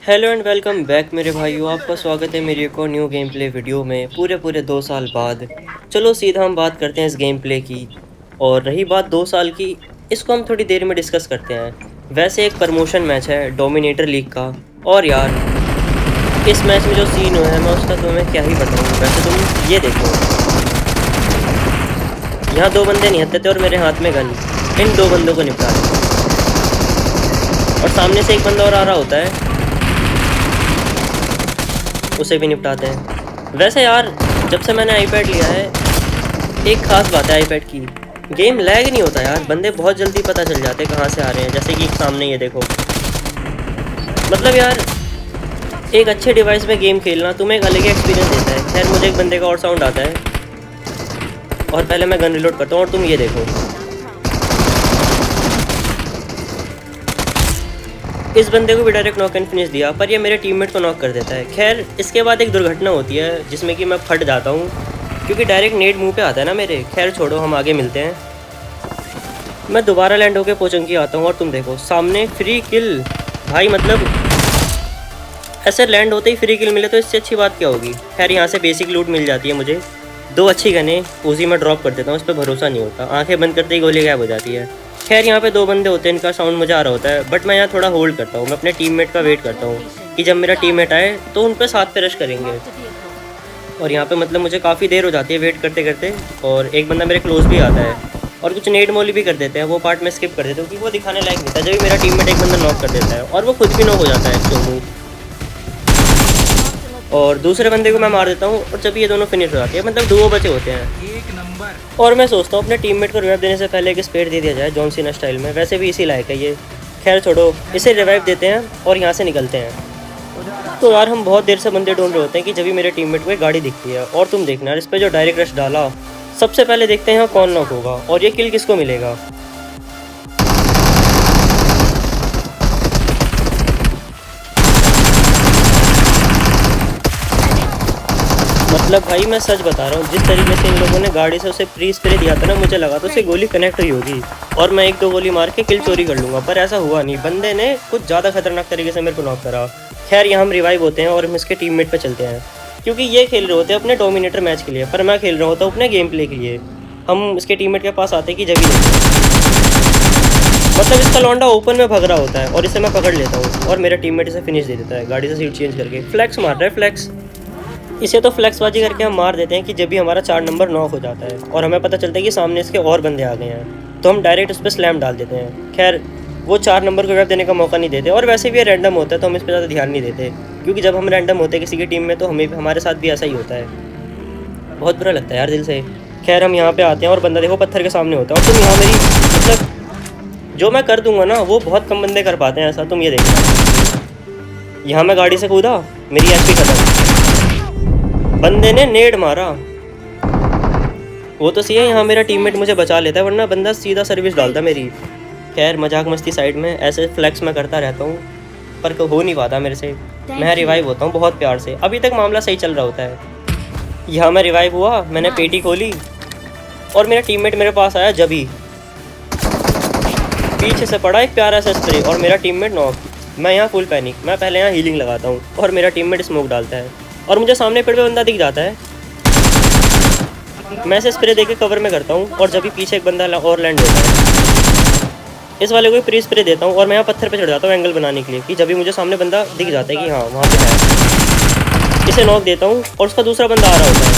Hello and welcome back मेरे भाइयों। आपका स्वागत है मेरी एक और न्यू गेम प्ले वीडियो में पूरे 2 साल बाद। चलो सीधा हम बात करते हैं इस गेम प्ले की। और रही बात 2 साल की, इसको हम थोड़ी देर में डिस्कस करते हैं। वैसे एक प्रमोशन मैच है डोमिनेटर लीग का। और यार, इस मैच में जो सीन हुआ है मैं उसका तुम्हें क्या ही बताऊँ। वैसे तुम ये देखो, यहाँ दो बंदे नहीं हत्ते थे और मेरे हाथ में गन। इन दो बंदों को निपटा रहे, और सामने से एक बंदा और आ रहा होता है, उसे भी निपटाते हैं। वैसे यार, जब से मैंने आईपैड लिया है, एक ख़ास बात है आईपैड की, गेम लैग नहीं होता यार। बंदे बहुत जल्दी पता चल जाते हैं कहाँ से आ रहे हैं। जैसे कि सामने ये देखो, मतलब यार, एक अच्छे डिवाइस में गेम खेलना तुम्हें एक अलग ही एक्सपीरियंस देता है। खैर, मुझे एक बंदे का और साउंड आता है, और पहले मैं गन रिलोड करता हूँ। और तुम ये देखो, इस बंदे को भी डायरेक्ट नॉक एंड फिनिश दिया, पर ये मेरे टीममेट को नॉक कर देता है। खैर, इसके बाद एक दुर्घटना होती है जिसमें कि मैं फट जाता हूँ, क्योंकि डायरेक्ट नेट मुंह पे आता है ना मेरे। खैर छोड़ो, हम आगे मिलते हैं। मैं दोबारा लैंड होकर पोचंकी आता हूँ, और तुम देखो सामने फ्री किल। भाई मतलब, ऐसे लैंड होते ही फ्री किल मिले तो इससे अच्छी बात क्या होगी। खैर, यहाँ से बेसिक लूट मिल जाती है मुझे। दो अच्छी गनें उसी में ड्रॉप कर देता हूँ, उस पर भरोसा नहीं होता। आंखें बंद करते ही गोली गायब हो जाती है। खैर, यहाँ पे दो बंदे होते हैं, इनका साउंड मुझे आ रहा होता है, बट मैं यहाँ थोड़ा होल्ड करता हूँ। मैं अपने टीममेट का वेट करता हूँ कि जब मेरा टीममेट आए तो उन पर साथ पे रश करेंगे। और यहाँ पे मतलब मुझे काफ़ी देर हो जाती है वेट करते करते, और एक बंदा मेरे क्लोज भी आता है, और कुछ नेट मोली भी कर देते हैं। वो पार्ट में स्किप कर देता हूँ क्योंकि वो दिखाने लायक नहीं था। जब भी मेरा टीममेट एक बंदा नॉक कर देता है, और वो खुद भी नॉक हो जाता है तो और दूसरे बंदे को मैं मार देता हूँ, और जब ये दोनों फिनिश हो जाते हैं, मतलब दो बचे होते हैं, एक नंबर। और मैं सोचता हूँ अपने टीममेट को रिवाइव देने से पहले एक स्पेयर दे दिया जाए जॉन सीना स्टाइल में। वैसे भी इसी लायक है ये। खैर छोड़ो, इसे रिवाइव देते हैं और यहाँ से निकलते हैं। तो यार, हम बहुत देर से बंदे ढूंढ रहे होते हैं कि जब भी मेरे टीममेट को एक गाड़ी दिखती है। और तुम देखना यार, इस पर जो डायरेक्ट रश डाला, सबसे पहले देखते हैं यहाँ कौन नॉक होगा और ये किल किसको मिलेगा। मतलब भाई, मैं सच बता रहा हूँ, जिस तरीके से इन लोगों ने गाड़ी से उसे प्री स्प्रे दिया था ना, मुझे लगा तो उसे गोली कनेक्ट हुई होगी और मैं एक दो गोली मार के किल चोरी कर लूँगा, पर ऐसा हुआ नहीं। बंदे ने कुछ ज़्यादा खतरनाक तरीके से मेरे को नॉक करा। खैर, यहाँ हम रिवाइव होते हैं और हम इसके टीममेट पे चलते हैं, क्योंकि ये खेल रहे होते हैं अपने डोमिनेटर मैच के लिए, पर मैं खेल रहा होता हूँ अपने गेम प्ले के लिए। हम इसके टीममेट के पास आते कि जभी मतलब इसका लौंडा ओपन में भग रहा होता है, और इसे मैं पकड़ लेता हूँ, और मेरा टीममेट इसे फिनिश दे देता है गाड़ी से सीट चेंज करके। फ्लैक्स मार रहा है, फ्लैक्स। इसे तो फ्लैक्सबाजी करके हम मार देते हैं कि जब भी हमारा 4 नंबर नॉक हो जाता है और हमें पता चलता है कि सामने इसके और बंदे आ गए हैं, तो हम डायरेक्ट उस पर स्लैम डाल देते हैं। खैर, वो 4 नंबर को वेब देने का मौका नहीं देते, और वैसे भी ये रैंडम होता है तो हम इस पर ज़्यादा ध्यान नहीं देते, क्योंकि जब हम रैंडम होते हैं किसी की टीम में तो हमारे साथ भी ऐसा ही होता है। बहुत बुरा लगता है यार दिल से। खैर, हम यहाँ पे आते हैं और बंदा देखो पत्थर के सामने होता है, और तुम यहाँ मेरी मतलब जो मैं कर दूंगा ना, वो बहुत कम बंदे कर पाते हैं ऐसा। तुम ये देखो, यहाँ मैं गाड़ी से कूदा, मेरी एचपी खत्म, बंदे ने नेड मारा। वो तो सही है, यहाँ मेरा टीममेट मुझे बचा लेता है, वरना बंदा सीधा सर्विस डालता मेरी। खैर, मजाक मस्ती साइड में, ऐसे फ्लैक्स मैं करता रहता हूँ, पर हो नहीं पाता मेरे से। मैं रिवाइव होता हूँ बहुत प्यार से, अभी तक मामला सही चल रहा होता है। यहाँ मैं रिवाइव हुआ, मैंने पेटी खोली, और मेरा टीममेट मेरे पास आया। जब ही पीछे से पड़ा एक प्यारा सा स्प्रे, और मेरा टीममेट नॉक। मैं यहाँ फुल पैनिक, मैं पहले यहाँ हीलिंग लगाता हूँ, और मेरा टीममेट स्मोक डालता है, और मुझे सामने पेड़ पे बंदा दिख जाता है। मैं इसे स्प्रे देके कवर में करता हूँ, और जब भी पीछे एक बंदा और लैंड होता है, इस वाले को प्री स्प्रे देता हूँ, और मैं यहाँ पत्थर पे चढ़ जाता हूँ एंगल बनाने के लिए, कि जब भी मुझे सामने बंदा दिख जाता है कि हाँ वहाँ पे है, इसे नॉक देता हूँ, और उसका दूसरा बंदा आ रहा होता है,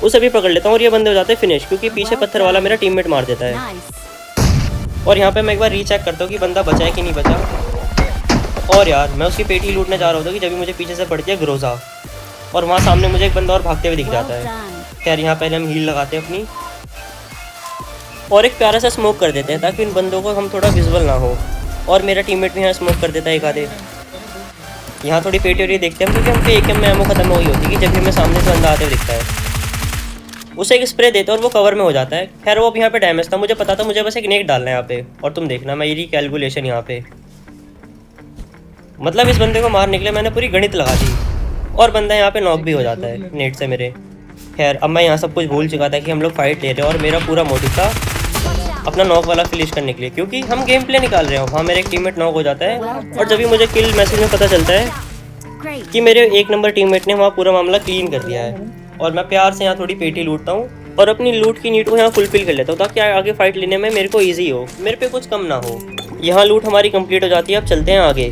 उसे भी पकड़ लेता हूँ, और ये बंदे हो जाते हैं फिनिश, क्योंकि पीछे पत्थर वाला मेरा टीममेट मार देता है। और यहाँ पे मैं एक बार रीचेक करता हूँ कि बंदा बचा है कि नहीं बचा। और यार, मैं उसकी पेटी लूटने जा रहा होता कि जब भी मुझे पीछे से पड़ती है ग्रोजा, और वहाँ सामने मुझे एक बंदा और भागते हुए दिख जाता है। खैर, यहाँ पहले हम हील लगाते हैं अपनी, और एक प्यारा सा स्मोक कर देते हैं ताकि इन बंदों को हम थोड़ा विजुअल ना हो, और मेरा टीममेट भी यहाँ स्मोक कर देता है एक आधे। यहाँ थोड़ी पेटी वोटी देखते हैं, क्योंकि हम पे एक में एमो खत्म हो गई होती है कि जब भी हमें सामने से बंदा आते हुए दिखता है, उसे एक स्प्रे देते हैं और वो कवर में हो जाता है। खैर, वो अब यहाँ पे डैमेज था, मुझे पता था मुझे बस एक नेक डालना है यहाँ पे, और तुम देखना मेरी कैलकुलेशन यहाँ पे, मतलब इस बंदे को मारने के लिए मैंने पूरी गणित लगा दी, और बंदा यहाँ पे नॉक भी हो जाता है नेट से मेरे। खैर, अब मैं यहाँ सब कुछ भूल चुका था कि हम लोग फाइट ले रहे हैं, और मेरा पूरा मोटिव था अपना नॉक वाला फिनिश करने के लिए, क्योंकि हम गेम प्ले निकाल रहे हो। वहाँ मेरे एक टीममेट नॉक हो जाता है और जब भी मुझे किल मैसेज में पता चलता है कि मेरे 1 नंबर टीममेट ने वहाँ पूरा मामला क्लीन कर दिया है, और मैं प्यार से यहाँ थोड़ी पेटी लूटता हूँ और अपनी लूट की नीड को यहाँ फुलफिल कर लेता हूँ, ताकि आगे फाइट लेने में मेरे को ईजी हो, मेरे पे कुछ कम ना हो। यहाँ लूट हमारी कंप्लीट हो जाती है। अब चलते हैं आगे।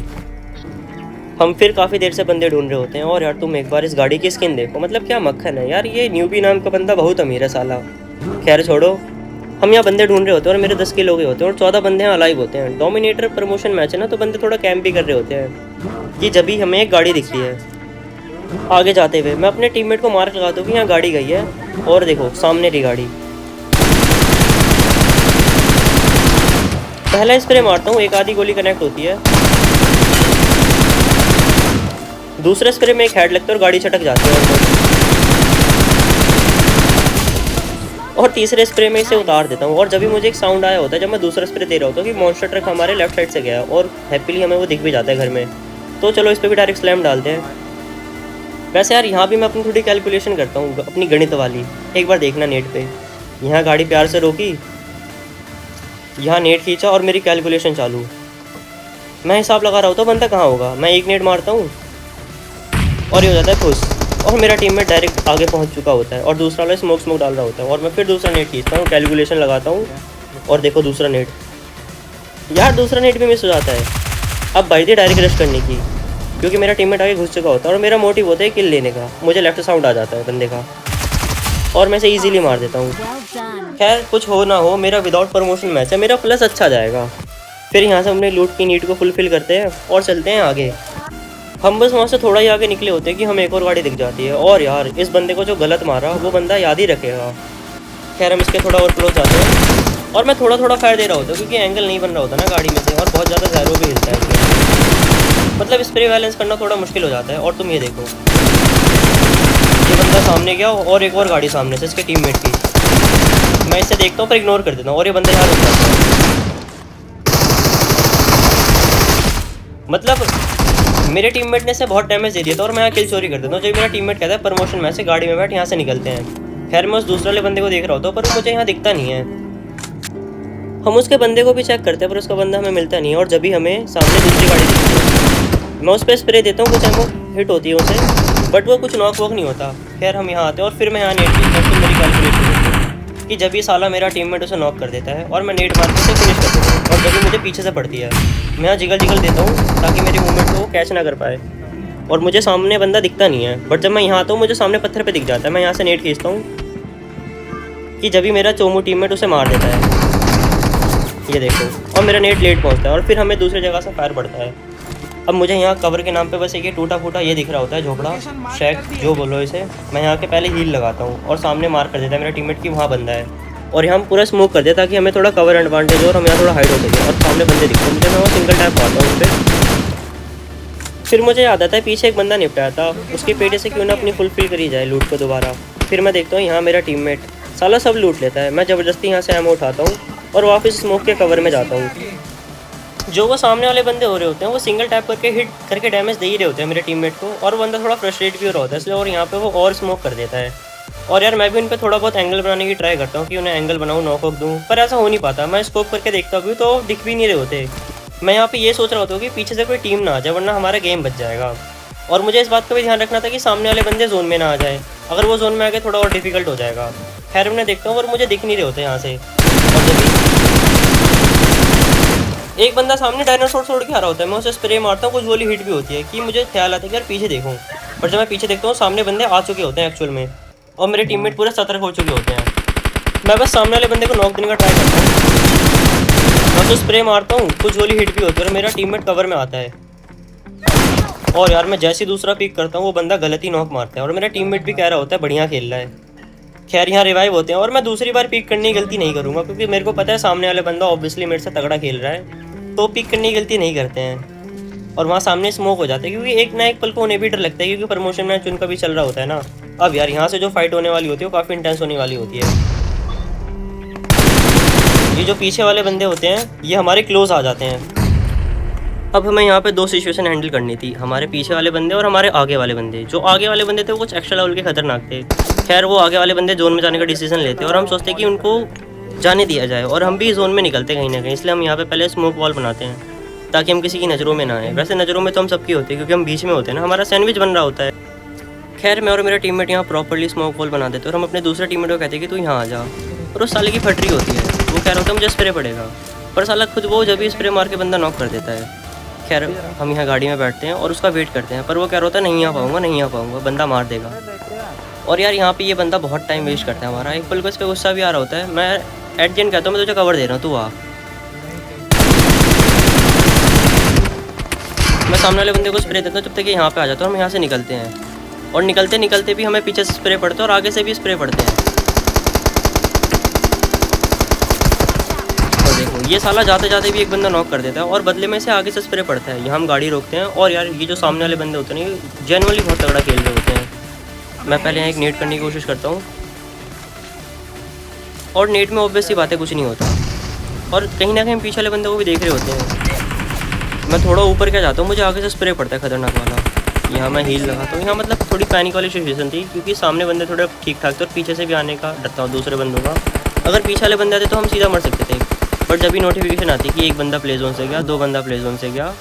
हम फिर काफ़ी देर से बंदे ढूंढ रहे होते हैं, और यार तुम एक बार इस गाड़ी की स्किन देखो, मतलब क्या मक्खन है यार। ये न्यूबी नाम का बंदा बहुत अमीर है साला। खैर छोड़ो, हम यहाँ बंदे ढूंढ रहे होते हैं और मेरे 10 किल हो गए होते हैं और 14 बंदे यहाँ अलाइव होते हैं। डोमिनेटर प्रमोशन मैच है ना, तो बंदे थोड़ा कैंप भी कर रहे होते हैं कि जब भी हमें एक गाड़ी दिखती है आगे जाते हुए, मैं अपने टीममेट को मार्क लगाता हूँ कि यहाँ गाड़ी गई है, और देखो सामने रही गाड़ी। पहला स्प्रे मारता हूँ, एक आधी गोली कनेक्ट होती है। दूसरे स्प्रे में एक हेड लगता है और गाड़ी छटक जाती है, और तीसरे स्प्रे में इसे उतार देता हूँ। और जब भी मुझे एक साउंड आया होता है जब मैं दूसरा स्प्रे दे रहा होता हूँ कि मॉन्स्टर ट्रक हमारे लेफ्ट साइड से गया है, और हैप्पीली हमें वो दिख भी जाता है घर में। तो चलो इस पर भी डायरेक्ट स्लैम डालते हैं। वैसे यार यहाँ भी मैं अपनी थोड़ी कैलकुलेशन करता हूँ, अपनी गणित वाली। एक बार देखना नेट पे, यहाँ गाड़ी प्यार से रोकी, यहाँ नेट खींचा और मेरी कैलकुलेशन चालू। मैं हिसाब लगा रहा होता बंदा कहाँ होगा। मैं एक नेट मारता हूँ और ये हो जाता है खुश, और मेरा टीममेट डायरेक्ट आगे पहुँच चुका होता है और दूसरा वाला स्मोक डाल रहा होता है, और मैं फिर दूसरा नेट खींचता हूँ, कैलकुलेशन लगाता हूँ, और देखो दूसरा नेट, यार दूसरा नेट भी मिस हो जाता है। अब बाई थी डायरेक्ट रश करने की, क्योंकि मेरा टीममेट आगे घुस चुका होता है और मेरा मोटिव होता है किल लेने का। मुझे लेफ्ट साउंड आ जाता है बंदे का और मैं इसे इजीली मार देता हूँ। खैर कुछ हो ना हो, मेरा विदाउट प्रमोशन मैच है, मेरा प्लस अच्छा जाएगा। फिर यहाँ से हमने लूट की नीड को फुलफिल करते हैं और चलते हैं आगे। हम बस वहाँ से थोड़ा ही आगे निकले होते हैं कि हमें एक और गाड़ी दिख जाती है, और यार इस बंदे को जो गलत मारा वो बंदा याद ही रखेगा। खैर हम इसके थोड़ा और क्लोज आते हैं और मैं थोड़ा थोड़ा फायर दे रहा होता हूँ, क्योंकि एंगल नहीं बन रहा होता ना गाड़ी में से, और बहुत ज़्यादा ज़ैरो भी हिलता है, मतलब स्प्रे बैलेंस करना थोड़ा मुश्किल हो जाता है। और तुम ये देखो, ये बंदा सामने गया और एक और गाड़ी सामने से इसके टीममेट की, मैं इसे देखता हूँ पर इग्नोर कर देता हूँ, और ये बंदा यहाँ रुक जाता है। मतलब मेरे टीममेट ने इसे बहुत डैमेज दे दिया था और मैं यहाँ किल चोरी कर देता हूँ। जब मेरा टीममेट कहता है प्रमोशन में से गाड़ी में बैठ, यहाँ से निकलते हैं। खैर मैं उस दूसरे वाले बंदे को देख रहा होता हूँ, पर वो मुझे यहाँ दिखता नहीं है। हम उसके बंदे को भी चेक करते हैं, पर उसका बंदा हमें मिलता नहीं है। और जब भी हमें सामने दूसरी गाड़ी दिखती है, मैं उस पर स्प्रे देता हूँ, कुछ एमो हिट होती है उसे, बट वो कुछ नॉक वॉक नहीं होता। खैर हम यहाँ आते हैं और फिर मैं यहाँ नेट खींचता हूँ। मेरी कैलकुलेशन कि जब ये साला मेरा टीममेट उसे नॉक कर देता है और मैं नेट मार के उसे फिनिश कर देता हूँ, और जब भी मुझे पीछे से पड़ती है मैं यहाँ जिगल देता हूँ ताकि मेरे मूवमेंट को कैच ना कर पाए। और मुझे सामने बंदा दिखता नहीं है, बट जब मैं यहाँ आता हूँ मुझे सामने पत्थर पे दिख जाता है। मैं यहाँ से नेट खींचता हूँ कि जब भी मेरा चोमू टीममेट उसे मार देता है, ये देखो, और मेरा नेट लेट पहुँचता है और फिर हमें दूसरी जगह से फायर पड़ता है। अब मुझे यहाँ कवर के नाम पे बस एक ये टूटा फूटा ये दिख रहा होता है, झोपड़ा शैक जो बोलो इसे। मैं यहाँ के पहले हील लगाता हूँ और सामने मार कर देता है मेरा टीममेट की वहाँ बंदा है, और यहाँ हम पूरा स्मोक कर दिया ताकि हमें थोड़ा कवर एडवांटेज हो और हम यहाँ थोड़ा हाइड हो सके। और सामने बंदे दिखते हैं मुझे, मैं वो सिंगल टैप मारता हूँ उन पर। फिर मुझे याद आता है पीछे एक बंदा निपटाया था, उसकी पेटी से क्यों ना अपनी फुलफिल करी जाए लूट को दोबारा। फिर मैं देखता हूँ यहाँ मेरा टीममेट साला सब लूट लेता है। मैं ज़बरदस्ती यहाँ से एमो उठाता हूँ और वापस स्मोक के कवर में जाता हूँ। जो वो सामने वाले बंदे हो रहे होते हैं वो सिंगल टैप करके हिट करके डैमेज दे ही रहे होते हैं मेरे टीममेट को, और वो बंदा थोड़ा फ्रस्ट्रेट भी हो रहा होता है इसलिए, और यहाँ पे वो और स्मोक कर देता है। और यार मैं भी उन पर थोड़ा बहुत एंगल बनाने की ट्राई करता हूँ कि उन्हें एंगल बनाऊँ, नॉक ऑफ दूँ, पर ऐसा हो नहीं पाता। मैं स्कोप करके देखता हूँ तो दिख भी नहीं रहे होते। मैं यहाँ पे ये सोच रहा होता हूँ कि पीछे से कोई टीम ना आ जाए, वरना हमारा गेम बच जाएगा। और मुझे इस बात का भी ध्यान रखना था कि सामने वाले बंदे जोन में ना आ जाए, अगर वो जोन में आ गए थोड़ा और डिफिकल्ट हो जाएगा। खैर मैं देखता हूँ और मुझे दिख नहीं रहे होते यहाँ से। और जब एक बंदा सामने डायनासोर छोड़ के आ रहा होता है, मैं उसे स्प्रे मारता हूँ, कुछ गोली हिट भी होती है कि मुझे ख्याल आता है कि यार पीछे देखूँ, पर जब मैं पीछे देखता हूँ सामने बंदे आ चुके होते हैं एक्चुअल में, और मेरे टीममेट पूरे सतर्क हो चुके होते हैं। मैं बस सामने वाले बंदे को नॉक देने का ट्राई करता हूँ, मैं उसे स्प्रे मारता हूँ, कुछ गोली हिट भी होती है और मेरा टीममेट कवर में आता है। और यार मैं जैसे ही दूसरा पिक करता हूँ वो बंदा गलत ही नॉक मारता है और मेरा टीममेट भी कह रहा होता है बढ़िया खेल रहा है। खैर यहाँ रिवाइव होते हैं और मैं दूसरी बार पिक करने की गलती नहीं करूँगा, क्योंकि मेरे को पता है सामने वाले बंदा ऑब्वियसली मेरे से तगड़ा खेल रहा है, तो पिक करने की गलती नहीं करते हैं। और वहाँ सामने स्मोक हो जाता है, क्योंकि एक ना एक पल को उन्हें भी डर लगता है, क्योंकि प्रमोशन मैच उनका भी चल रहा होता है ना। अब यार यहाँ से जो फाइट होने वाली होती है वो काफ़ी इंटेंस होने वाली होती है। ये जो पीछे वाले बंदे होते हैं ये हमारे क्लोज आ जाते हैं। अब हमें यहाँ पे दो सिचुएशन हैंडल करनी थी, हमारे पीछे वाले बंदे और हमारे आगे वाले बंदे। जो आगे वाले बंदे थे वो कुछ एक्स्ट्रा लेवल के खतरनाक थे। खैर वो आगे वाले बंदे जोन में जाने का डिसीजन लेते और हम सोचते कि उनको जाने दिया जाए और हम भी जोन में निकलते कहीं ना कहीं। इसलिए हम यहाँ पे पहले स्मोक वॉल बनाते हैं ताकि हम किसी की नज़रों में ना आए। वैसे नज़रों में तो हम सबकी होती है क्योंकि हम बीच में होते हैं ना, हमारा सैंडविच बन रहा होता है। खैर मैं और मेरा टीममेट यहाँ प्रॉपर्ली स्मोक वॉल बना देते हैं और हम अपने दूसरे टीममेट को कहते हैं कि तू यहाँ आ जा। और उस साले की फटरी होती है, वो कह रहा होता है मुझे स्प्रे पड़ेगा, पर साला खुद वो जब भी स्प्रे मार के बंदा नॉक कर देता है। खैर हम यहाँ गाड़ी में बैठते हैं और उसका वेट करते हैं, पर वो कह रहा होता है नहीं आ पाऊँगा, नहीं आ पाऊँगा, बंदा मार देगा। और यार यहाँ पे ये बंदा बहुत टाइम वेस्ट करता है हमारा। एक पल को इस पर गुस्सा भी आ रहा होता है। मैं एट द एंड कहता हूँ मैं तुझे कवर दे रहा हूँ, तू आ। मैं सामने वाले बंदे को स्प्रे देता हूँ जब तक कि यहाँ पे आ जाता है। हम यहाँ से निकलते हैं और निकलते निकलते भी हमें पीछे से स्प्रे पड़ता है और आगे से भी स्प्रे पड़ते हैं। और देखो ये साला जाते जाते भी एक बंदा नॉक कर देता है और बदले में से आगे से स्प्रे पड़ता है। यहाँ हम गाड़ी रोकते हैं और यार ये जो सामने वाले बंदे होते हैं ये जेन्युइनली बहुत तगड़ा खेल रहे होते हैं। मैं पहले यहाँ एक नेट करने की कोशिश करता हूँ और नेट में ऑब्वियस सी बातें कुछ नहीं होता और कहीं ना कहीं पीछे वाले बंदे को भी देख रहे होते हैं। मैं थोड़ा ऊपर क्या जाता हूँ, मुझे आगे से स्प्रे पड़ता है खतरनाक वाला। यहाँ मैं हील लगाता हूँ। यहाँ मतलब थोड़ी पैनिक वाली सिचुएशन थी क्योंकि सामने बंदे थोड़े ठीक ठाक थे और पीछे से भी आने का डरता हूँ दूसरे बंदों का। अगर पीछे वाले बंदे आते तो हम सीधा मर सकते थे, बट जब भी नोटिफिकेशन आती कि एक बंदा प्ले जोन से गया, 2 बंदा प्ले जोन से गया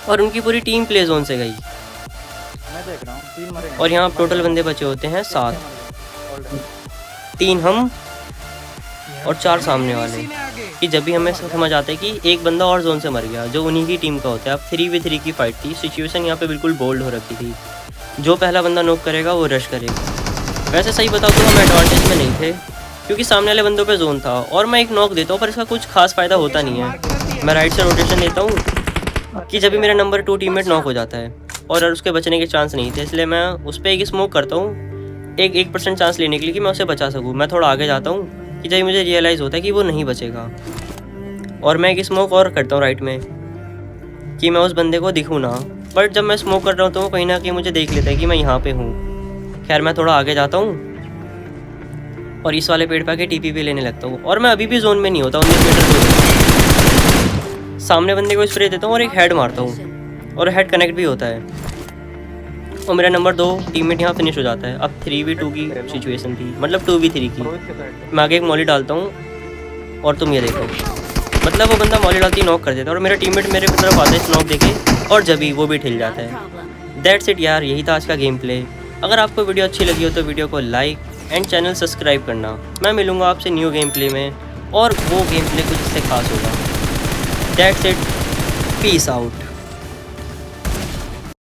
और उनकी पूरी टीम प्ले जोन से गई। और यहाँ टोटल बंदे बचे होते हैं 7, 3 हम और 4 सामने वाले। कि जब भी हमें समझ आता है कि एक बंदा और जोन से मर गया जो उन्हीं की टीम का होता है। अब 3v3 की फाइट थी, सिचुएशन यहाँ पे बिल्कुल बोल्ड हो रखी थी। जो पहला बंदा नॉक करेगा वो रश करेगा। वैसे सही बताओ तो हम एडवांटेज में नहीं थे क्योंकि सामने वाले बंदों पे जोन था और मैं एक नॉक देता हूँ पर इसका कुछ खास फ़ायदा होता नहीं है। मैं राइट से रोटेशन देता हूँ कि जब भी मेरा नंबर 2 टीममेट नॉक हो जाता है और उसके बचने के चांस नहीं थे, इसलिए मैं उस पर एक स्मोक करता हूँ 1% चांस लेने के लिए कि मैं उसे बचा सकूँ। मैं थोड़ा आगे जाता हूँ कि जब मुझे रियलाइज़ होता है कि वो नहीं बचेगा और मैं एक स्मोक और करता हूँ राइट में कि मैं उस बंदे को दिखूँ ना। बट जब मैं स्मोक कर रहा हूँ तो वो कहीं ना कहीं मुझे देख लेता है कि मैं यहाँ पे हूँ। खैर मैं थोड़ा आगे जाता हूँ और इस वाले पेड़ पे आके टीपी भी लेने लगता हूँ और मैं अभी भी जोन में नहीं होता 19 मीटर दूर। सामने बंदे को स्प्रे देता हूँ और एक हेड मारता हूँ और हेड कनेक्ट भी होता है और मेरा नंबर 2 टीममेट यहाँ फिनिश हो जाता है। अब 3v2 की सिचुएशन थी, मतलब 2v3 की। मैं आगे एक मॉली डालता हूँ और तुम ये देखो, मतलब वो बंदा मॉली डालती नॉक कर देता है और मेरा टीममेट मेरे तरफ आता है इस नॉक देके और जब ही वो भी ठिल जाता है। दैट्स इट यार, यही था आज का गेम प्ले। अगर आपको वीडियो अच्छी लगी हो तो वीडियो को लाइक एंड चैनल सब्सक्राइब करना। मैं मिलूँगा आपसे न्यू गेम प्ले में और वो गेम प्ले कुछ इससे खास होगा। That's it, peace out.